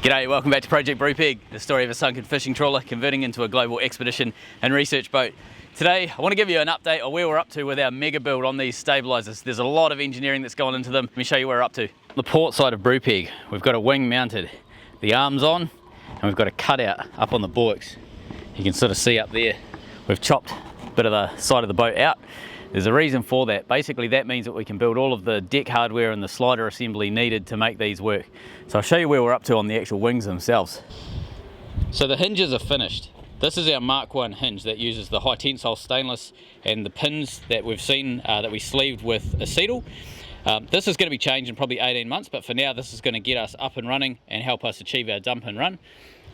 G'day, welcome back to Project Brupeg, the story of a sunken fishing trawler converting into a global expedition and research boat. Today, I want to give you an update on where we're up to with our mega build on these stabilisers. There's a lot of engineering that's gone into them. Let me show you where we're up to. The port side of Brupeg, we've got a wing mounted, the arms on, and we've got a cutout up on the bulwarks. You can sort of see up there, we've chopped a bit of the side of the boat out. There's a reason for that. Basically, that means that we can build all of the deck hardware and the slider assembly needed to make these work. So I'll show you where we're up to on the actual wings themselves. So the hinges are finished. This is our Mark 1 hinge that uses the high tensile stainless and the pins that we've seen that we sleeved with acetal. This is going to be changed in probably 18 months, but for now this is going to get us up and running and help us achieve our dump and run.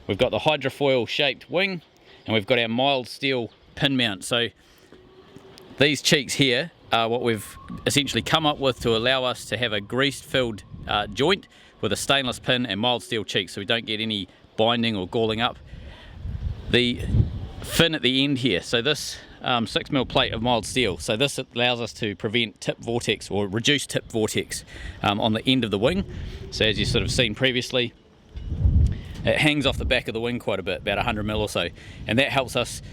We've got the hydrofoil shaped wing and we've got our mild steel pin mount. So these cheeks here are what we've essentially come up with to allow us to have a greased filled joint with a stainless pin and mild steel cheeks so we don't get any binding or galling up. The fin at the end here, so this 6mm plate of mild steel, so this allows us to prevent tip vortex or reduce tip vortex on the end of the wing. So as you've sort of seen previously, it hangs off the back of the wing quite a bit, about 100mm or so, and that helps us.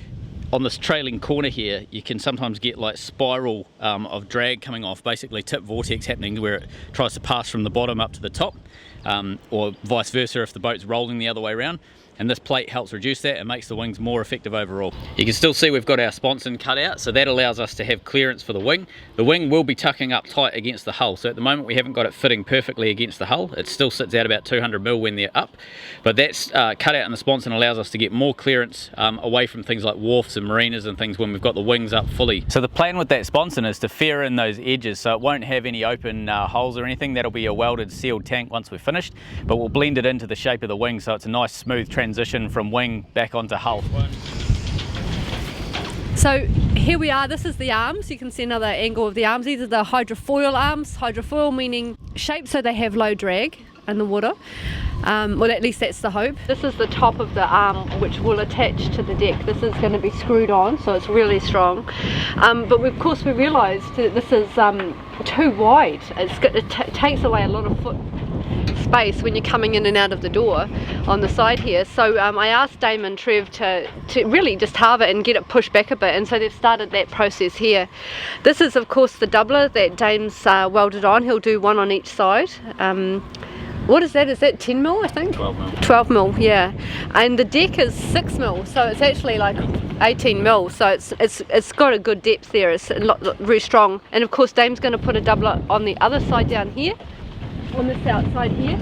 On this trailing corner here, you can sometimes get like spiral of drag coming off, basically tip vortex happening where it tries to pass from the bottom up to the top, or vice versa if the boat's rolling the other way around. And this plate helps reduce that and makes the wings more effective overall. You can still see we've got our sponson cut out, so that allows us to have clearance for the wing. The wing will be tucking up tight against the hull, so at the moment we haven't got it fitting perfectly against the hull. It still sits out about 200mm when they're up, but that's cut out in the sponson allows us to get more clearance away from things like wharfs and marinas and things when we've got the wings up fully. So the plan with that sponson is to fair in those edges so it won't have any open holes or anything. That'll be a welded sealed tank once we're finished, but we'll blend it into the shape of the wing so it's a nice smooth transition from wing back onto hull. So here we are, this is the arms. You can see another angle of the arms. These are the hydrofoil arms. Hydrofoil meaning shaped so they have low drag in the water. Well, at least that's the hope. This is the top of the arm which will attach to the deck. This is going to be screwed on, so it's really strong. But of course we realised that this is too wide. It takes away a lot of foot space when you're coming in and out of the door on the side here. So I asked Dame and Trev to really just halve it and get it pushed back a bit, and so they've started that process here. This is of course the doubler that Dame's welded on. He'll do one on each side. What is that? Is that 10mm I think? 12mm. 12mm, yeah. And the deck is 6mm, so it's actually like 18mm. So it's got a good depth there. It's very strong. And of course Dame's going to put a doubler on the other side down here, on this outside here,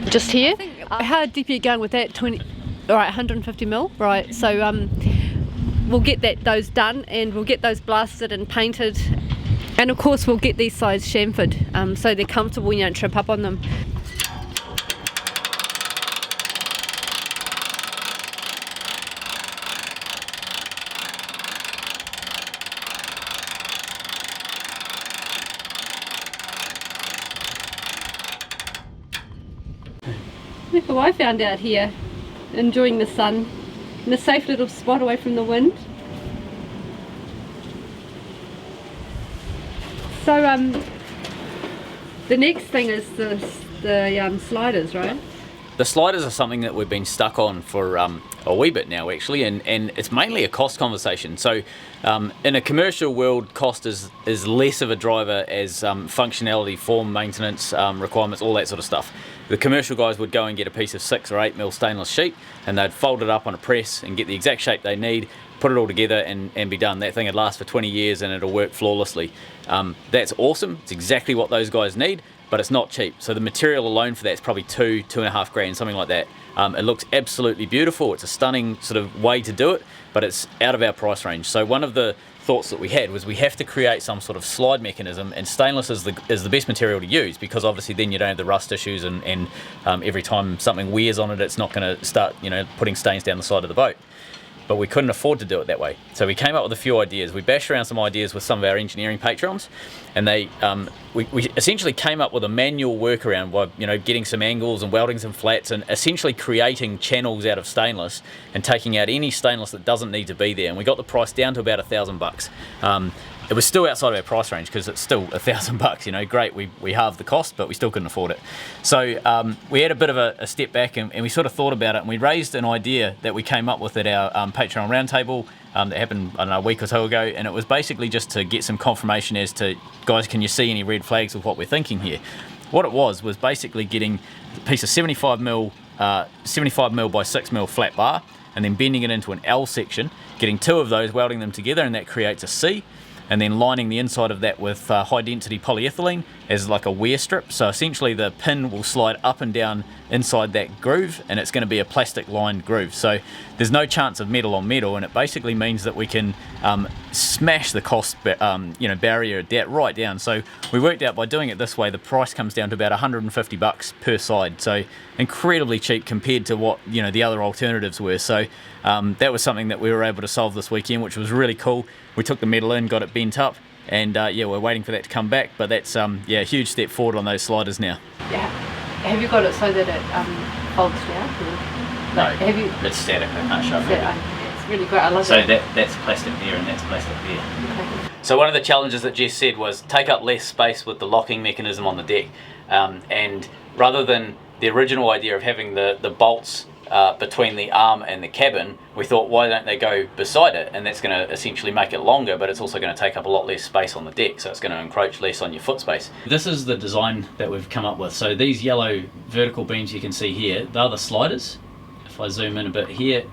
just here. How deep are you going with that? 20? All right, 150mm. Right. So we'll get those done, and we'll get those blasted and painted. And of course we'll get these sides chamfered so they're comfortable and you don't trip up on them. Look what I found out here, enjoying the sun in a safe little spot away from the wind. So the next thing is the sliders, right? The sliders are something that we've been stuck on for a wee bit now actually, and it's mainly a cost conversation. So in a commercial world, cost is less of a driver as functionality, form, maintenance requirements, all that sort of stuff. The commercial guys would go and get a piece of 6 or 8mm stainless sheet and they'd fold it up on a press and get the exact shape they need, put it all together and be done. That thing would last for 20 years and it'll work flawlessly. That's awesome, it's exactly what those guys need, but it's not cheap. So the material alone for that is probably $2.5 grand, something like that. It looks absolutely beautiful, it's a stunning sort of way to do it, but it's out of our price range. So one of the thoughts that we had was we have to create some sort of slide mechanism, and stainless is the best material to use because obviously then you don't have the rust issues and every time something wears on it, it's not going to start putting stains down the side of the boat. But we couldn't afford to do it that way. So we came up with a few ideas. We bashed around some ideas with some of our engineering patrons, and we essentially came up with a manual workaround by getting some angles and welding some flats and essentially creating channels out of stainless and taking out any stainless that doesn't need to be there. And we got the price down to about $1,000. it was still outside of our price range because it's still $1,000, you know, great, we halved the cost, but we still couldn't afford it. So we had a bit of a step back, and we sort of thought about it, and we raised an idea that we came up with at our Patreon roundtable that happened, I don't know, a week or so ago, and it was basically just to get some confirmation as to, guys, can you see any red flags with what we're thinking here? What it was basically getting a piece of 75mm by 6mm flat bar, and then bending it into an L section, getting two of those, welding them together, and that creates a C, and then lining the inside of that with high density polyethylene as like a wear strip. So essentially the pin will slide up and down inside that groove, and it's going to be a plastic lined groove. So there's no chance of metal on metal, and it basically means that we can smash the cost barrier right down. So we worked out by doing it this way, the price comes down to about $150 per side. So incredibly cheap compared to what, you know, the other alternatives were. So that was something that we were able to solve this weekend, which was really cool. We took the metal in, got it bent up, and we're waiting for that to come back. But that's a huge step forward on those sliders now. Yeah. Have you got it so that it folds down? No, it's static. I can't show it. It's really great. I love it. So that's plastic there, and that's plastic there. Okay. So one of the challenges that Jess said was take up less space with the locking mechanism on the deck, and rather than the original idea of having the bolts between the arm and the cabin, we thought, why don't they go beside it? And that's going to essentially make it longer, but it's also going to take up a lot less space on the deck, so it's going to encroach less on your foot space. This is the design that we've come up with. So these yellow vertical beams you can see here, they're the sliders. If I zoom in a bit here,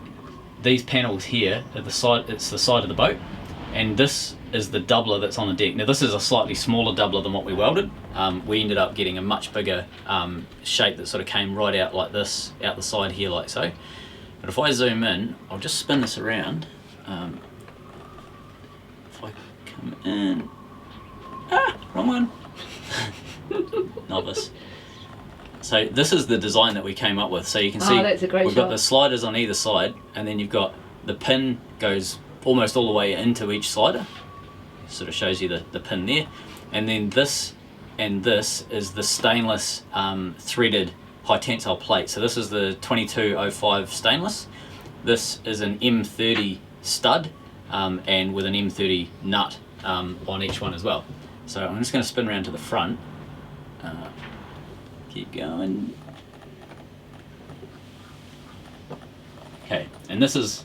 these panels here are the side, it's the side of the boat, and this is the doubler that's on the deck. Now this is a slightly smaller doubler than what we welded. We ended up getting a much bigger shape that sort of came right out like this, out the side here like so. But if I zoom in, I'll just spin this around. If I come in, wrong one. Novice. So this is the design that we came up with. So you can see that's a great we've got the sliders on either side, and then you've got the pin goes almost all the way into each slider. Sort of shows you the pin there, and then this and this is the stainless threaded high tensile plate. So this is the 2205 stainless. This is an M30 stud and with an M30 nut on each one as well. So I'm just going to spin around to the front. Keep going. Okay, and this is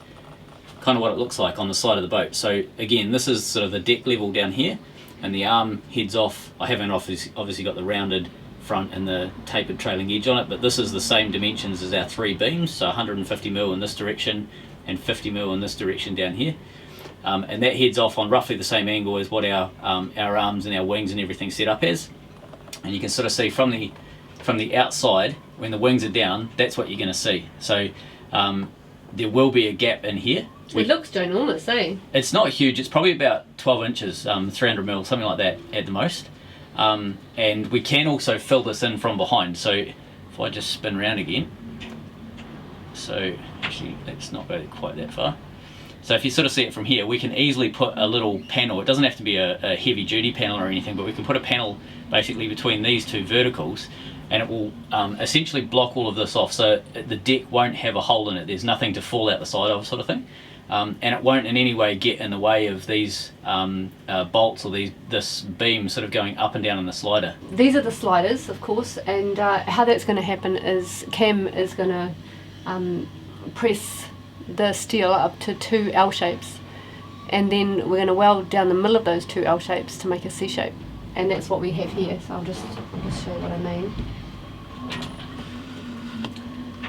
kind of what it looks like on the side of the boat. So again, this is sort of the deck level down here, and the arm heads off. I haven't obviously got the rounded front and the tapered trailing edge on it, but this is the same dimensions as our three beams, so 150mm in this direction and 50mm in this direction down here, and that heads off on roughly the same angle as what our arms and our wings and everything set up as. And you can sort of see from the outside, when the wings are down, that's what you're going to see. So there will be a gap in here. It looks ginormous, eh? It's not huge, it's probably about 12 inches, 300mm, something like that at the most. And we can also fill this in from behind. So if I just spin around again, so actually let's not go quite that far. So if you sort of see it from here, we can easily put a little panel. It doesn't have to be a heavy duty panel or anything, but we can put a panel basically between these two verticals, and it will essentially block all of this off, so the deck won't have a hole in it. There's nothing to fall out the side of, sort of thing. And it won't in any way get in the way of these bolts or this beam sort of going up and down on the slider. These are the sliders, of course, and how that's going to happen is Cam is going to press the steel up to two L shapes, and then we're going to weld down the middle of those two L shapes to make a C shape, and that's what we have here. So I'll just show you what I mean.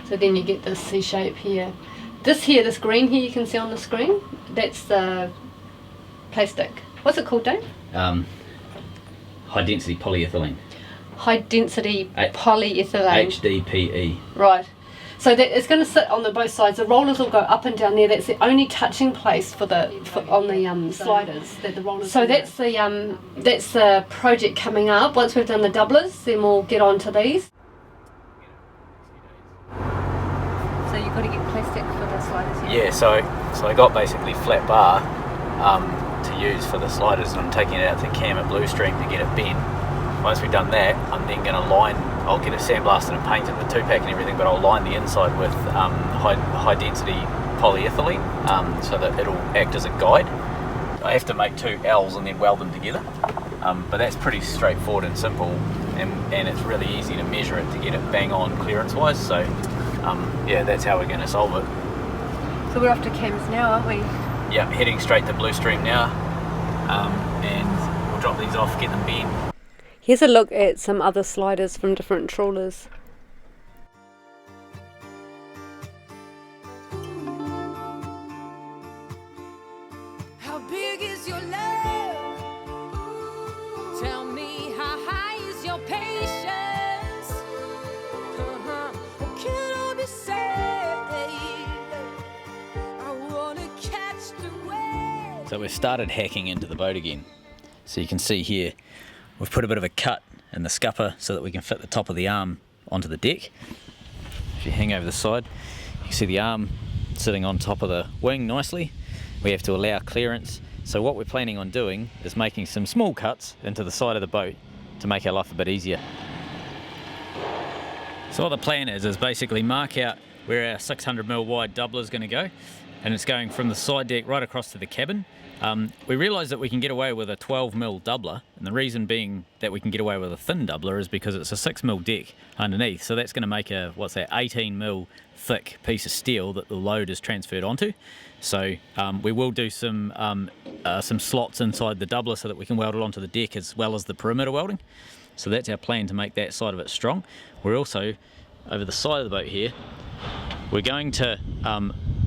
So then you get this C shape here. This green here you can see on the screen, that's the plastic. What's it called, Dave? High density polyethylene. High density polyethylene. HDPE. Right. So that it's going to sit on both sides. The rollers will go up and down there. That's the only touching place on the sliders. That the rollers. So that's the project coming up. Once we've done the doublers, then we'll get on to these. So you've got to get plastic for the sliders here? Yeah, so I got basically flat bar to use for the sliders, and I'm taking it out to Cam at Blue Stream to get it bent. Once we've done that, I'm then going to line, I'll get it sandblasted and painted with 2-pack and everything, but I'll line the inside with high density polyethylene so that it'll act as a guide. I have to make 2 L's and then weld them together. But that's pretty straightforward and simple, and it's really easy to measure it to get it bang on clearance wise. So yeah, that's how we're going to solve it. So we're off to Cams now, aren't we? Yeah, heading straight to Blue Stream now, and we'll drop these off, get them bent. Here's a look at some other sliders from different trawlers. How big is your love? Tell me, how high is your patience? Can I be saved? I wanna catch the wave. So we've started hacking into the boat again. So you can see here, we've put a bit of a cut in the scupper so that we can fit the top of the arm onto the deck. If you hang over the side, you can see the arm sitting on top of the wing nicely. We have to allow clearance. So what we're planning on doing is making some small cuts into the side of the boat to make our life a bit easier. So what the plan is basically mark out where our 600mm wide doubler is going to go, and it's going from the side deck right across to the cabin. We realise that we can get away with a 12mm doubler, and the reason being that we can get away with a thin doubler is because it's a 6mm deck underneath, so that's going to make a, 18mm thick piece of steel that the load is transferred onto. So we will do some slots inside the doubler so that we can weld it onto the deck as well as the perimeter welding. So that's our plan to make that side of it strong. We're also, over the side of the boat here, we're going to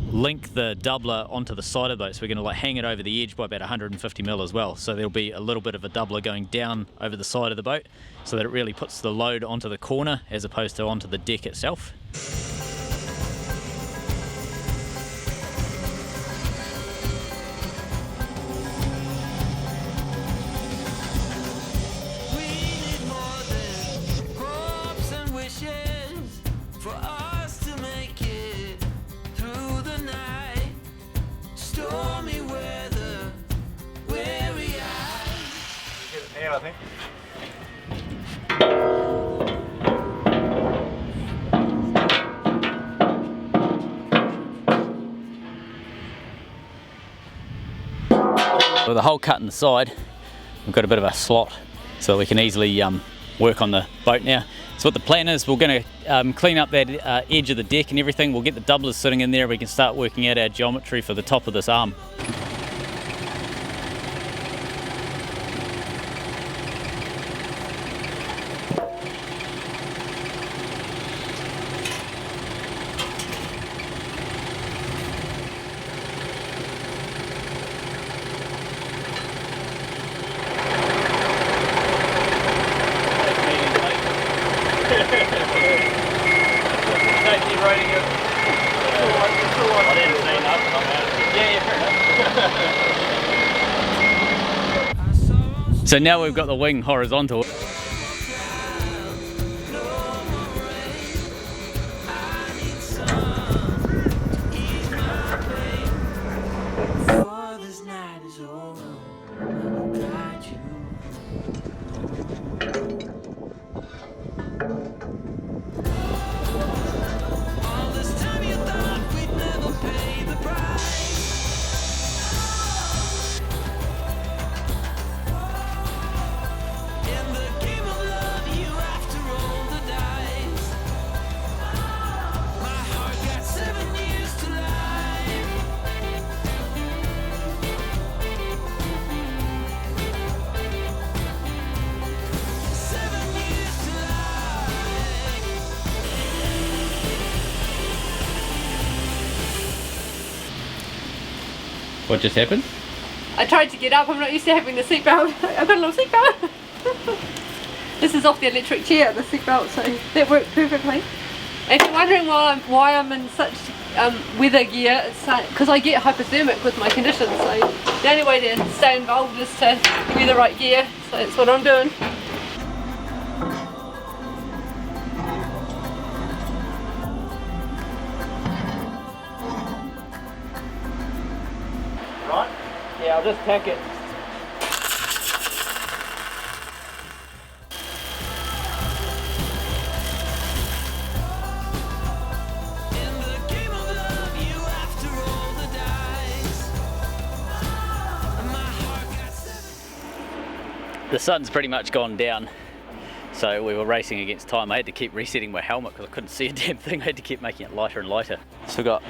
link the doubler onto the side of the boat, so we're going to hang it over the edge by about 150mm as well. So there'll be a little bit of a doubler going down over the side of the boat so that it really puts the load onto the corner as opposed to onto the deck itself. I think. With the hole cut in the side, we've got a bit of a slot so we can easily work on the boat now. So what the plan is, we're going to clean up that edge of the deck and everything. We'll get the doublers sitting in there. We can start working out our geometry for the top of this arm. So now we've got the wing horizontal. What just happened? I tried to get up. I'm not used to having the seatbelt. I've got a little seatbelt. This is off the electric chair, the seatbelt, so that worked perfectly. If you're wondering why I'm in such weather gear, it's because I get hypothermic with my condition, so the only way to stay involved is to wear the right gear, so that's what I'm doing. Right? Yeah, I'll just tack it. My The sun's pretty much gone down, so we were racing against time. I had to keep resetting my helmet because I couldn't see a damn thing. I had to keep making it lighter and lighter. So we got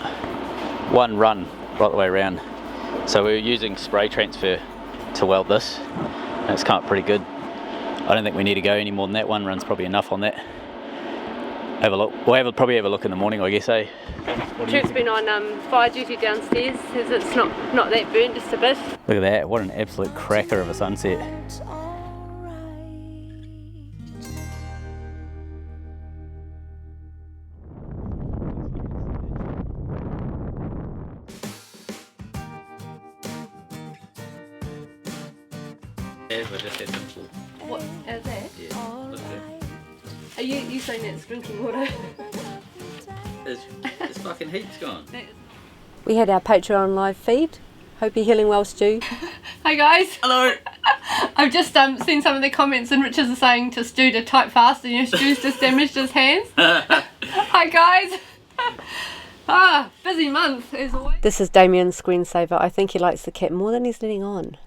one run right the way around. So we were using spray transfer to weld this, and it's come up pretty good. I don't think we need to go any more than that. One run's probably enough on that. Have a look. We'll probably have a look in the morning, I guess, eh? Trev's been on fire duty downstairs, says it's not that burnt, just a bit. Look at that, what an absolute cracker of a sunset. What is that? Yeah, look at that. Are you saying that's drinking water? This fucking heat's gone. We had our Patreon live feed. Hope you're healing well, Stu. Hi guys. Hello. I've just seen some of the comments and Richards are saying to Stu to type fast and Stu's just damaged his hands. Hi guys. Busy month as always. This is Damien's screensaver. I think he likes the kit more than he's letting on.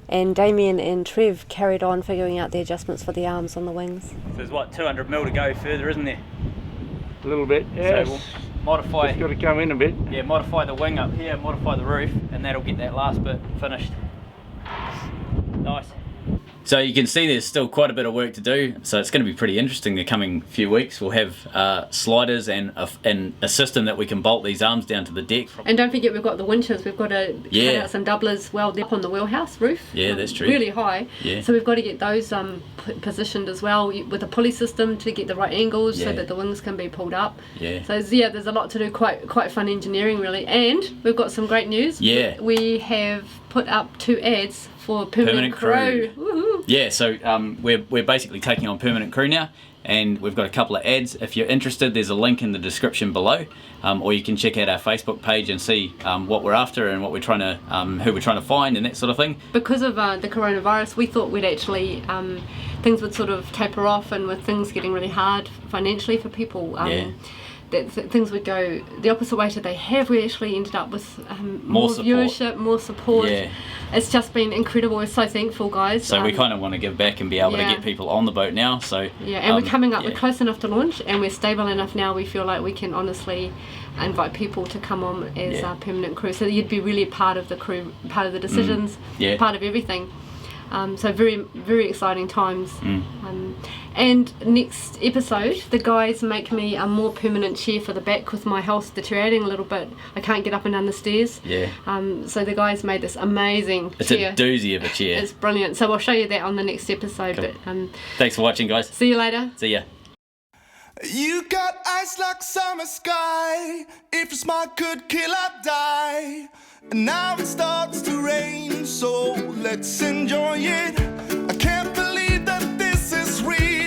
And Damien and Trev carried on figuring out the adjustments for the arms on the wings. So there's what, 200 mil to go further, isn't there? A little bit, yes. So we'll modify. It's got to come in a bit. Yeah, modify the wing up here, modify the roof, and that'll get that last bit finished. Nice. So you can see there's still quite a bit of work to do, so it's going to be pretty interesting the coming few weeks. We'll have sliders and a system that we can bolt these arms down to the deck. And don't forget we've got the winches, we've got to cut out some doublers welded up on the wheelhouse roof. Yeah, that's true. Really high. Yeah. So we've got to get those positioned as well with a pulley system to get the right angles so that the wings can be pulled up. Yeah. So yeah, there's a lot to do, quite fun engineering really. And we've got some great news. Yeah. We have put up 2 ads for permanent crew. Woohoo. Yeah, so we're basically taking on permanent crew now, and we've got a couple of ads. If you're interested, there's a link in the description below, or you can check out our Facebook page and see what we're after and what we're trying to, who we're trying to find and that sort of thing. Because of the coronavirus, we thought we'd actually things would sort of taper off, and with things getting really hard financially for people. That things would go the opposite way to they have. We actually ended up with more viewership, more support. Yeah. It's just been incredible. We're so thankful, guys. So we kind of want to give back and be able to get people on the boat now. So yeah, and we're coming up. We're close enough to launch, and we're stable enough now. We feel like we can honestly invite people to come on as our permanent crew. So you'd be really part of the crew, part of the decisions, part of everything. So very, very exciting times. And next episode, the guys make me a more permanent chair for the back with my health deteriorating a little bit. I can't get up and down the stairs. Yeah. So the guys made this amazing chair. It's a doozy of a chair. It's brilliant. So I'll show you that on the next episode. Cool. But thanks for watching, guys. See you later. See ya. You got eyes like summer sky. If you're smart, could kill or die. And now it starts to rain, so let's enjoy it. I can't believe that this is real.